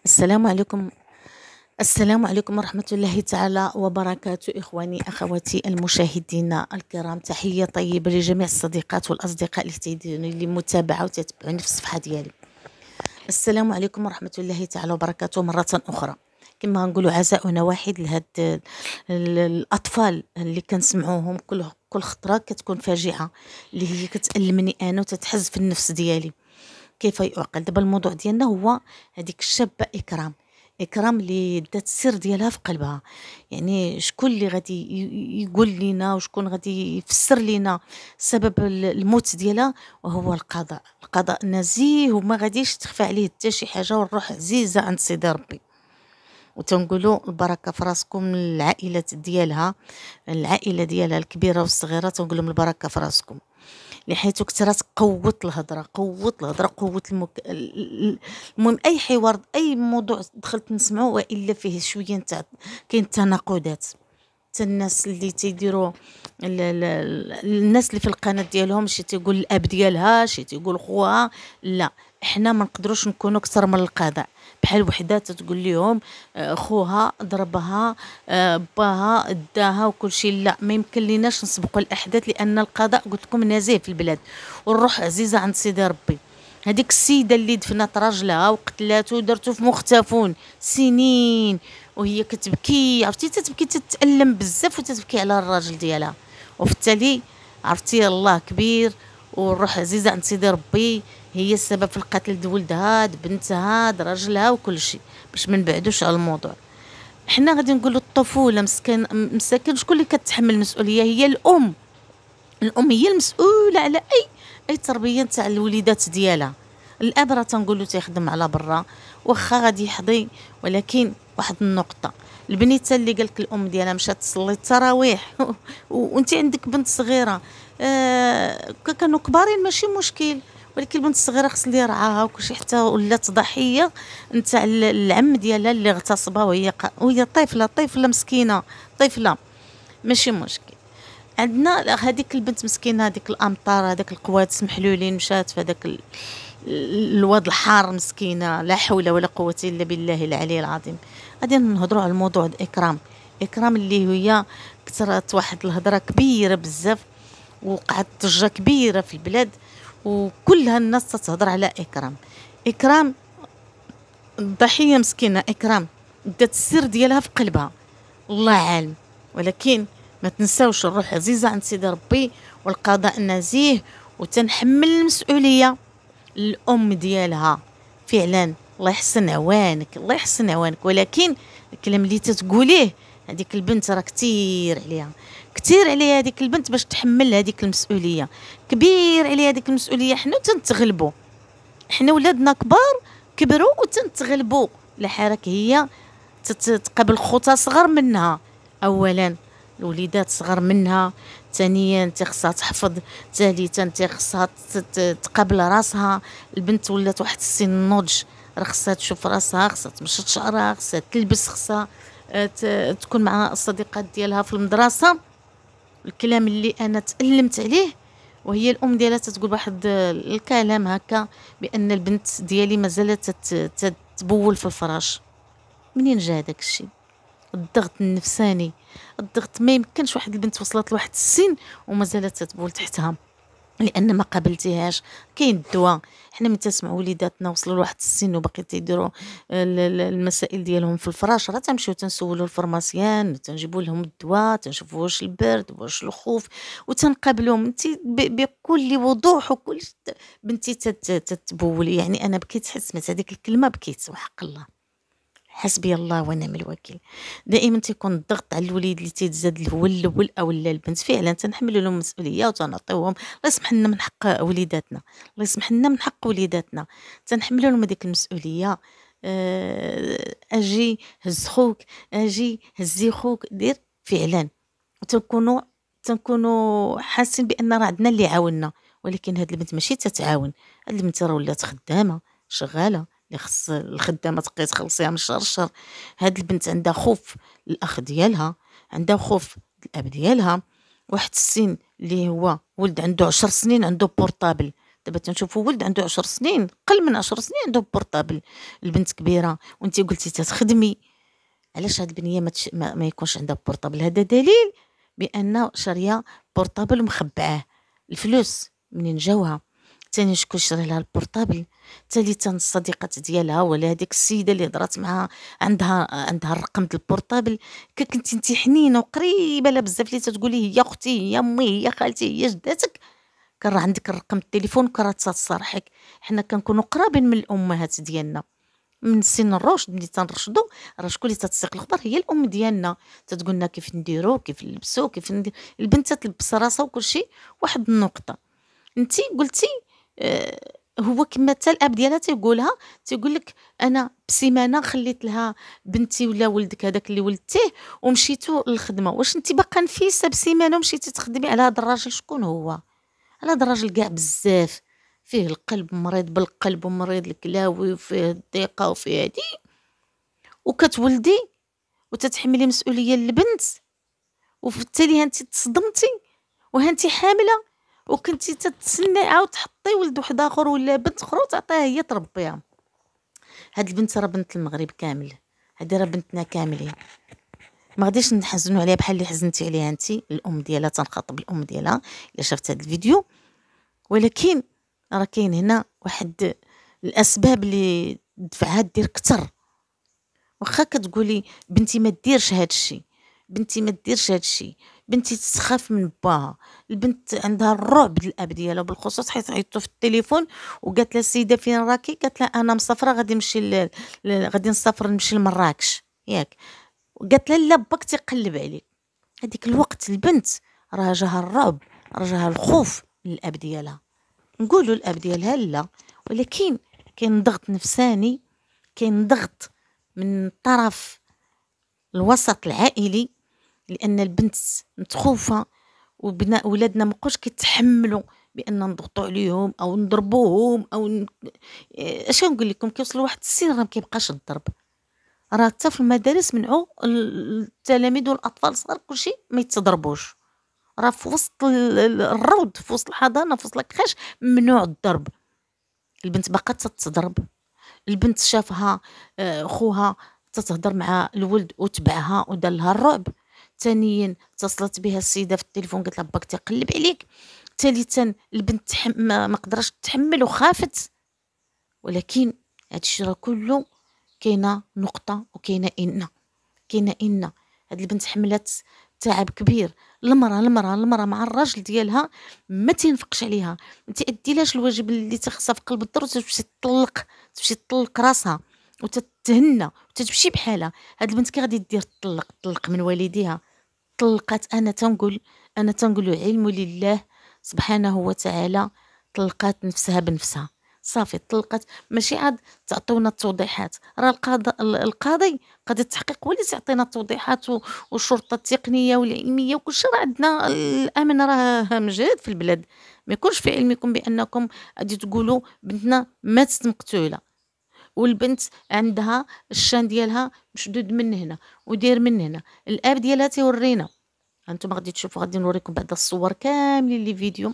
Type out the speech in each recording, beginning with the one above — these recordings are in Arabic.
السلام عليكم. السلام عليكم ورحمة الله تعالى وبركاته. إخواني أخواتي المشاهدين الكرام، تحية طيبة لجميع الصديقات والأصدقاء اللي تيديروني لي متابعة وتتبعوني في الصفحة ديالي. السلام عليكم ورحمة الله تعالى وبركاته مرة أخرى. كما نقولوا عزاؤنا واحد لهاد الأطفال اللي كنسمعوهم كل خطرة كتكون فاجعة، اللي هي كتألمني أنا وتتحز في النفس ديالي. كيف يعقل؟ دابا الموضوع ديالنا هو هذيك الشابة إكرام اللي دات السر ديالها في قلبها. يعني شكون اللي غادي يقول لينا وشكون غادي يفسر لينا سبب الموت ديالها؟ وهو القضاء نزيه وما غاديش تخفى عليه حتى شي حاجة، والروح عزيزة عند سيدي ربي. وتنقولوا البركة في راسكم العائلة ديالها الكبيرة والصغيرة، تنقول لهم البركة في راسكم، لحيث كثرت قوة الهضرة قوة المهم أي حوار أي موضوع دخلت نسمعه وإلا فيه شوية نتاع كاين تناقضات. الناس اللي تيديروا الناس اللي في القناة ديالهم شي تيقول الاب ديالها، شي تيقول خوها. لا، احنا ما نقدروش نكونوا اكثر من القضاء. بحال وحده تقول لهم خوها ضربها، باها داها وكل شيء. لا، ما يمكن ليناش نسبقوا الاحداث، لان القضاء قلت لكم نزيه في البلاد والروح عزيزه عند سيدي ربي. هذيك السيده اللي دفنت راجلها وقتلاته ودرتو في مختفون سنين وهي كتبكي، عرفتي تتبكي تتألم بزاف وتتبكي على الراجل ديالها، وفي التالي عرفتي الله كبير والروح عزيزه عند سيدي ربي هي السبب في القتل د ولدها د بنتها د راجلها وكل شيء. باش ما نبعدوش على الموضوع، حنا غادي نقولوا الطفوله مساكن شكون اللي كتحمل المسؤوليه؟ هي الام هي المسؤوله على اي تربيه تاع الوليدات ديالها. الاب راه تنقولوا تيخدم على برا واخا غادي يحضي، ولكن واحد النقطه، البنيته اللي قالك الام ديالها مشات تصلي التراويح وانت عندك بنت صغيره، كانوا كبارين ماشي مشكل، ولكن البنت الصغيره خص اللي يرعاها وكلشي، حتى ولات ضحيه نتاع العم ديالها اللي اغتصبها وهي طفله مسكينه، طفله ماشي مشكل. عندنا هذيك البنت مسكينه، هذيك الامطار، هذاك القوادس محلولين، مشات في هذاك الواد الحار مسكينه، لا حول ولا قوه الا بالله العلي العظيم. غادي نهضروا على الموضوع اكرام اللي هي كثرت واحد الهضره كبيره بزاف وقعت ضجه كبيره في البلاد، وكلها الناس تتهضر على اكرام الضحيه مسكينه. اكرام دات السر ديالها في قلبها، الله عالم، ولكن ما تنساوش الروح عزيزه عند سيدي ربي والقضاء نزيه، وتنحمل المسؤوليه الام ديالها فعلا. الله يحسن عوانك، الله يحسن عوانك، ولكن الكلام اللي تتقوليه هذيك البنت راه كثير عليها هذيك البنت باش تحمل هذيك المسؤوليه، كبير عليها هذيك المسؤوليه. حنا تنتغلبوا، حنا ولادنا كبروا وتنتغلبوا. الحركه هي تقابل خوتها صغر منها، اولا الوليدات صغر منها، ثانيا تخصها تحفظ، ثالثا تخصها تقابل راسها. البنت ولات واحد السن النضج، راه خصها تشوف راسها، خصها تمشط شعرها، خصها تلبس، خصها تكون مع الصديقات ديالها في المدرسه. الكلام اللي انا تألمت عليه، وهي الام ديالها تتقول واحد الكلام هكا بان البنت ديالي مازالت تبول في الفراش. منين جا داك الشيء؟ الضغط النفساني، الضغط ما يمكنش واحد البنت وصلت لواحد السن ومازالت تتبول تحتها لان ما قابلتيهاش. كاين الدواء، حنا من تسمع وليداتنا وصلوا لواحد السن وباقي تيديروا المسائل ديالهم في الفراش، راه تنمشيو تنسولوا الفرماسيان، تنجيبوا لهم الدواء، تنشوفوا واش البرد واش الخوف، وتنقابلوهم انت بكل وضوح وكل بنتي تتبولي. يعني انا بكيت، حسمت هذيك الكلمه بكيت وحق الله، حسبي الله ونعم الوكيل. دائما تيكون الضغط على الوليد اللي تيتزاد هو الاول او لا البنت، فعلا تنحملوا لهم مسؤوليه وتنعطيوهم. الله يسمح لنا من حق وليداتنا، الله يسمح لنا من حق وليداتنا، تنحملوا لهم هذيك المسؤوليه. اجي هز خوك، اجي هزي خوك، دير فعلا. تنكونوا حاسين بان راه عندنا اللي عاوننا، ولكن هاد البنت ماشي تتعاون. هاد البنت راه ولات خدامه شغاله، اللي خص الخدامه تبقاي تخلصيها من شهر لشهر. هاد البنت عندها خوف الاخ ديالها، عندها خوف الاب ديالها، واحد السن اللي هو ولد عنده 10 سنين عنده بورطابل. دابا تنشوفوا ولد عنده 10 سنين، قل من 10 سنين عنده بورطابل، البنت كبيره وانت قلتي تخدمي، علاش هاد البنيه ما يكونش عندها بورطابل؟ هذا دليل بان شاريه بورطابل ومخبعاه. الفلوس منين جاوها؟ تاني شكون شرى لها البورطابل؟ ثالثا الصديقات ديالها ولا هذيك السيده اللي هضرات معها عندها الرقم ديال البورطابل، كنتي انت حنينه وقريبه لها بزاف اللي تتقولي هي اختي هي امي هي خالتي هي جداتك، كان راه عندك الرقم التليفون كان راه تصارحك. حنا كنكونوا قرابين من الامهات ديالنا من سن الرشد، ملي تنرشدوا راه شكون اللي تتسيق الخبر؟ هي الام ديالنا، تتقول لنا كيف نديرو كيف نلبسو كيف ندير. البنت تلبس راسها وكلشي. واحد النقطه انت قلتي هو كما حتى الاب ديالها تيقولها، تيقول لك انا بسيمانه خليت لها بنتي ولا ولدك هذاك اللي ولدتيه ومشيتو للخدمه. واش انت باقا نفيسه بسيمانه ومشيتي تخدمي على هذا الراجل؟ شكون هو؟ على هذا الراجل كاع بزاف فيه القلب، مريض بالقلب ومريض الكلاوي وفيه الضيقه وفيه هادي، وكتولدي وتتحملي مسؤوليه للبنت، وفي التالي هانتي تصدمتي وهانتي حامله وكنتي تتسنى عاود تحطي ولد واحد اخر ولا بنت اخرى وتعطيها هي تربيها. هاد البنت راه بنت المغرب كامل، هادي راه بنتنا كاملين، ما غاديش نحزنوا عليها بحال اللي حزنتي عليها انت الام ديالها. تنخاطب الام ديالها الا شافت هاد الفيديو، ولكن راه كاين هنا واحد الاسباب اللي دفعها دير كتر. واخا كتقولي بنتي ما ديرش هاد الشيء، بنتي ما ديرش هاد الشيء، بنتي تخاف من باها، البنت عندها الرعب ديال الاب ديالها، بالخصوص حيت عيطوا في التليفون وقالت لها السيده فين راكي؟ قالت لها انا مسافره غادي نمشي غادي نسافر نمشي لمراكش ياك. قالت لها لا باك تيقلب عليك. هذيك الوقت البنت راه جاها الرعب، راه جاها الخوف من الاب ديالها. نقولوا الاب ديالها لا، ولكن كاين ضغط نفساني، كاين ضغط من طرف الوسط العائلي، لان البنت متخوفه وبناء ولادنا مابقاوش كيتحملوا بان نضغطوا عليهم او نضربوهم او اش نقول لكم، كيوصل لواحد السن راه ما كيبقاش الضرب. راه حتى في المدارس منعوا التلاميذ والاطفال الصغار كلشي ما يتضربوش، راه في وسط الروض في وسط الحضانه في وسط الكريش ممنوع الضرب. البنت باقا تتضرب، البنت شافها خوها تتهضر مع الولد وتبعها ودار لها الرعب. ثانيا اتصلت بها السيده في التليفون قالت لها باك تيقلب عليك. ثالثا البنت ما قدرش تتحمل وخافت. ولكن هادشي راه كله كاينه نقطه وكاينه ان هاد البنت حملت تعب كبير. المراه مع الراجل ديالها ما تنفقش عليها، ما تاديلاش الواجب اللي تخصها في قلب الدار، تمشي تطلق راسها وتتهنى وتتمشي بحالها. هاد البنت كي غادي دير تطلق من والديها؟ طلقات. انا تنقول علم لله سبحانه وتعالى، طلقات نفسها بنفسها صافي. طلقت ماشي عاد تعطيونا التوضيحات، راه القاضي قاضي التحقيق هو اللي تعطينا التوضيحات والشرطه التقنيه والعلميه وكلشي. راه عندنا الامن راه مجهد في البلاد. ما يكونش في علمكم بانكم غادي تقولوا بنتنا ماتت مقتوله والبنت عندها الشان ديالها مشدود من هنا ودير من هنا. الاب ديالها تيورينا، انتم غادي تشوفوا، غادي نوريكم بعض الصور كاملين لي فيديو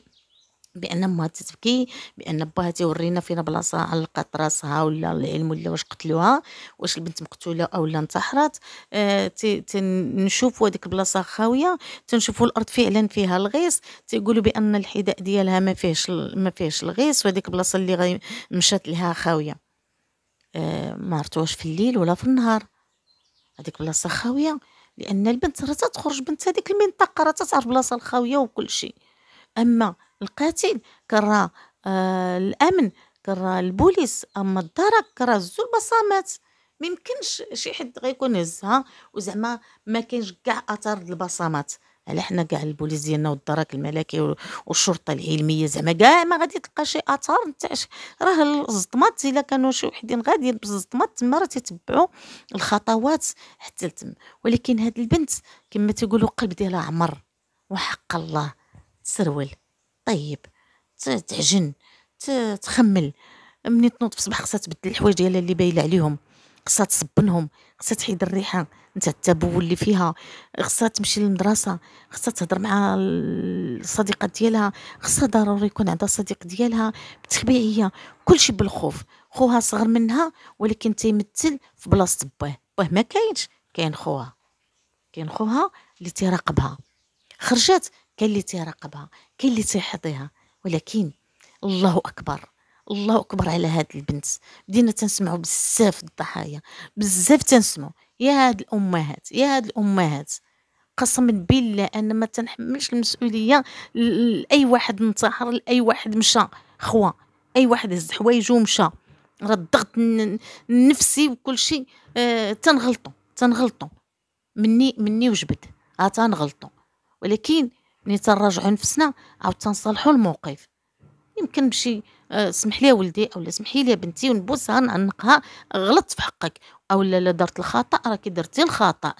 بان امها تتبكي، بان باها تيورينا فين بلاصه علقات راسها ولا العلم ولا واش قتلوها، واش البنت مقتوله او لا انتحرت. نشوفوا هذيك البلاصه خاويه، تنشوفوا الارض فعلا فيها الغيص، تيقولوا بان الحذاء ديالها ما فيهش الغيص، وهذيك البلاصه اللي مشات لها خاويه. ما عرفتوش في الليل ولا في النهار، هذيك بلاصه خاويه، لان البنت راه تخرج بنت هذيك المنطقه راه تعرف بلاصه الخاويه وكل شيء. اما القاتل كرا الامن كرا البوليس، اما الدرك كرا زو البصمات. ما يمكنش شي حد غيكون هزها وزعما ما كاينش كاع اثار البصمات. على حنا كاع البوليس ديالنا والدرك الملكي والشرطه العلميه زعما كاع ما غادي تلقى شي اثار نتاع راه الزطمات. الا كانوا شي وحدين غاديين بالزطمات تما راه تيتبعوا الخطوات حتى لتم. ولكن هاد البنت كما تيقولوا قلب ديالها عمر وحق الله تسرول طيب، تعجن تخمل. مني تنوض في الصباح خصها تبدل الحوايج ديالها اللي بايله عليهم، خصها تصبنهم، خصها تحيد الريحه نتا التبول اللي فيها، خصها تمشي للمدرسه، خصها تهضر مع الصديقه ديالها، خصها ضروري يكون عندها صديق ديالها بتخبيعيه، كلشي بالخوف. خوها صغر منها ولكن تيمثل في بلاصه باه ما كاينش، كاين خوها، كاين خوها اللي تيراقبها، خرجت كاين اللي تيراقبها، كاين اللي تيحظيها. ولكن الله اكبر، الله اكبر على هاد البنت. بدينا تنسمعوا بزاف الضحايا، بزاف تنسمعوا. يا هاد الامهات، يا هاد الامهات، قسما بالله انا ما تنحملش المسؤوليه لاي واحد انتحر، لاي واحد مشى خوا، اي واحد هز حوايجو ومشى. راه الضغط النفسي وكل شيء. تنغلطوا مني وجبد، تنغلطوا. ولكن ملي تنراجعوا نفسنا عاود تنصلحوا الموقف. يمكن بشي سمح لي ولدي او لا سمحي لي بنتي ونبوسها نعنقها، غلطت في حقك، او لا درت الخطا، راكي درتي الخطا.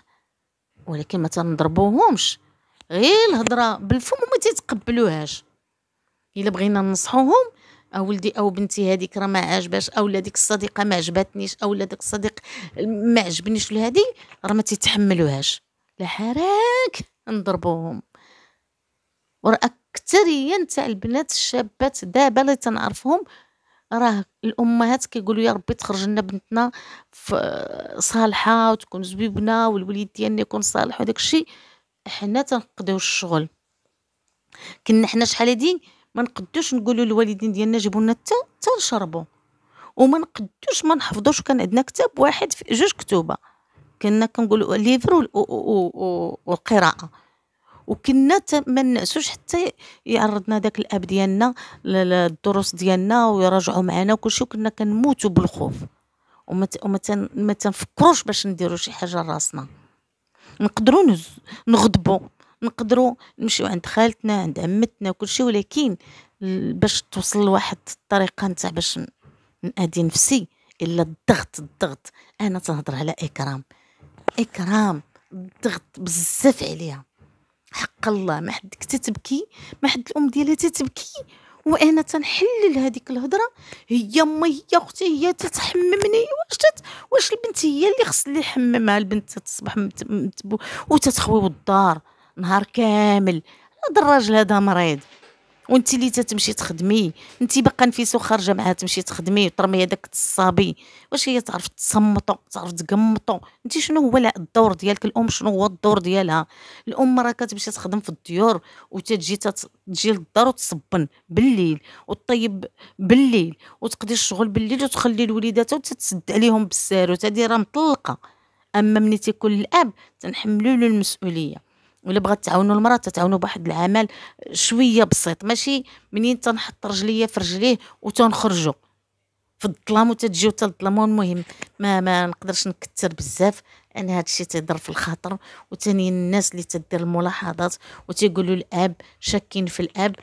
ولكن ما تنضربوهمش، غير الهضره بالفم وما تيتقبلوهاش. الا بغينا ننصحوهم، او ولدي او بنتي هذيك راه ما عجباش، او لا ديك الصديقه ما عجبتنيش، او لا داك الصديق ما عجبنيش لهادي، راه ما تيتحملوهاش، لا حراك نضربوهم. وراه اكثريه تاع البنات الشابات دابا اللي تنعرفهم، راه الامهات كيقولوا يا ربي تخرج لنا بنتنا صالحه وتكون زويبنا، والوليد ديالنا يكون صالح وداك الشيء. حنا تنقضيو الشغل. كنا حنا شحال هادي ما نقدوش نقولوا للوالدين ديالنا جيبوا لنا حتى نشربوا، وما نقدوش ما نحفظوش. كان عندنا كتاب واحد في جوج كتوبه، كنا كنقولوا ليفر والقراءه. وكنا ما ننسوش حتى يعرضنا داك الاب ديالنا للدروس ديالنا ويراجعوا معنا وكلشي، وكنا كنموتوا بالخوف. ما تنفكروش باش نديروا شي حاجه لراسنا. نقدروا نغضبوا، نقدروا نمشيو عند خالتنا عند عمتنا وكلشي، ولكن باش توصل لواحد الطريقه نتاع باش نادي نفسي الا الضغط. انا تنهضر على اكرام الضغط بزاف عليها، حق الله. ما حد تتبكي، ما حد الام ديالها تتبكي وانا تنحلل هذيك الهضره. هي هي اختي هي تتحممني. واش البنت هي اللي خص اللي يحممها؟ البنت تصبح وتتخوي الدار نهار كامل. هذا الراجل هذا مريض، وانت اللي تتمشي تخدمي، انت باقا نفيسو خارجه معها تمشي تخدمي وترمي هذاك الصبي. واش هي تعرف تصمتو، تعرف تقمطو؟ انت شنو هو الدور ديالك؟ الام شنو هو الدور ديالها؟ الام راه كتمشي تخدم في الديور وتجي تجي للدار وتصبن بالليل وتطيب بالليل وتقضي الشغل بالليل وتخلي الوليدات وتتسد عليهم بالساروت. هذه راه مطلقه. اما ملي تيكون الاب تنحملوا له المسؤوليه. ولا بغات تعاونوا المراه تتعاونوا بواحد العمل شويه بسيط، ماشي منين تنحط رجليا في رجليه وتنخرجوا في الظلام وتجيو حتى الظلام. المهم ما نقدرش نكثر بزاف، انا هذا الشيء تيضر في الخاطر. وثاني الناس اللي تدير الملاحظات وتيقولوا الاب شاكين في الاب،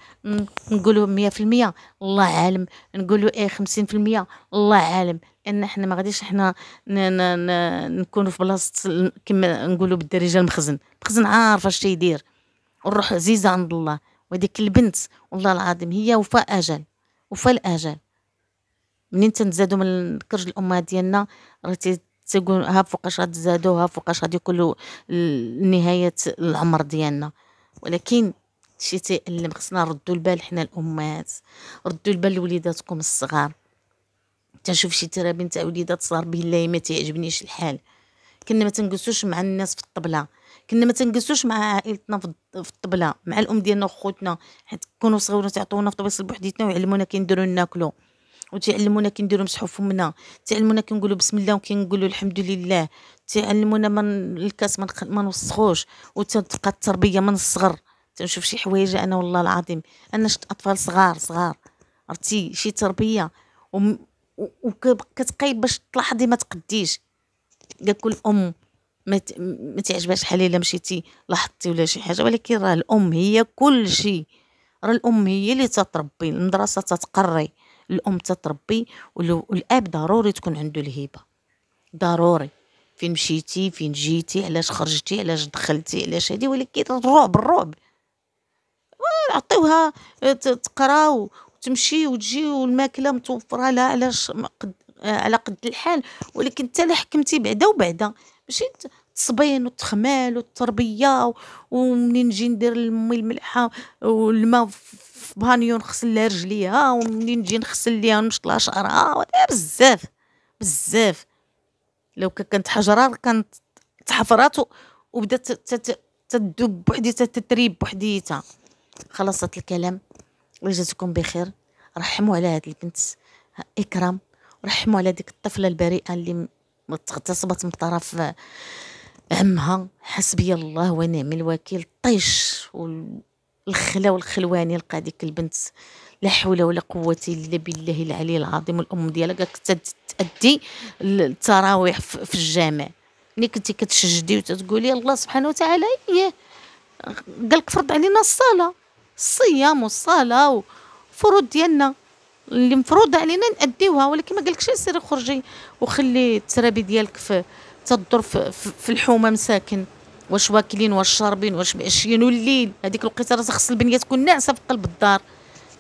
نقولوا 100% الله عالم، نقولوا 50% الله عالم. لان احنا ما غاديش احنا نكونوا في بلاصه كما نقولوا بالدارجه المخزن عارفه اش تيدير، والروح عزيزه عند الله. وديك البنت والله العظيم هي وفاء الاجل. منين تنزادوا من كرج الامهات ديالنا راه تيقول ها فوقاش غتزادوا، ها فوقاش غادي يكونوا نهايه العمر ديالنا. ولكن شي تيألم. خصنا نردوا البال حنا الامهات، ردوا البال لوليداتكم الصغار. تنشوف شي ترابين تاع وليدات صغار بالله ما تيعجبنيش الحال. كنا ما تنجلسوش مع الناس في الطبله، كنا ما تنجلسوش مع عائلتنا في الطبله، مع الام ديالنا وخوتنا، حيت كونوا صغيرين تعطونا في طبيص بوحديتنا ويعلمونا كي نديروا ناكلوا، وتعلمونا كي نديروا مسحوا فمنا، تعلمونا كي نقولوا بسم الله وكي نقولوا الحمد لله، تعلمونا من الكاس ما نوسخوش، وتبقى التربيه من الصغر. تنشوف شي حوايج انا والله العظيم انا شفت اطفال صغار عرفتي شي تربيه وكتبقاي باش تلاحظي ما تقديش. كاع كل ام ما تعجبهاش حال الا مشيتي لاحظتي ولا شي حاجه. ولكن راه الام هي كل شيء، راه الام هي اللي تتربي، المدرسه تتقري، الام تتربي. والاب ضروري تكون عنده الهبه، ضروري. فين مشيتي فين جيتي علاش خرجتي علاش دخلتي علاش هادي. ولكن الرعب عطيوها تقرا وتمشي وتجي والماكله متوفره لها. علاش على قد الحال، ولكن انت لا حكمتي بعدا وبعدا، ماشي تصبين والتخمال والتربيه ومنين نجي ندير لامي الملحه والماء في بانيو نغسل لها رجليها، ومنين نجي نغسل ليها ونمشط لها شعرها، بزاف بزاف. لو كانت حجره كانت تحفرات وبدات تدوب بوحديتها، تتريب بوحديتها. خلصت الكلام، وجزاكم بخير. رحموا على هاد البنت إكرام، رحموا على ديك الطفلة البريئة اللي اغتصبت من طرف عمها. حسبي الله ونعم الوكيل. طيش والخلا والخلواني لقى ديك البنت، لا حول ولا قوة إلا بالله العلي العظيم. الأم ديالها قالت تأدي التراويح في الجامع، ملي كنتي كتشجدي وتتقولي الله سبحانه وتعالى إيه قالك فرض علينا الصلاة، الصيام والصلاة وفروض ديالنا اللي مفروض علينا نأديوها، ولكن ما قالكش سيري خرجي وخلي الترابي ديالك تدور في الحومه مساكن، واش واكلين واش شاربين واش معشيين. والليل هذيك الوقيته راه خص البنيه تكون ناعسه في قلب الدار.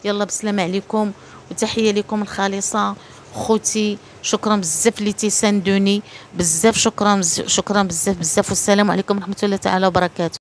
يلا بسلامه عليكم وتحيه لكم الخالصه خوتي. شكرا بزاف اللي تيساندوني بزاف، شكرا بزاف بزاف، والسلام عليكم ورحمه الله تعالى وبركاته.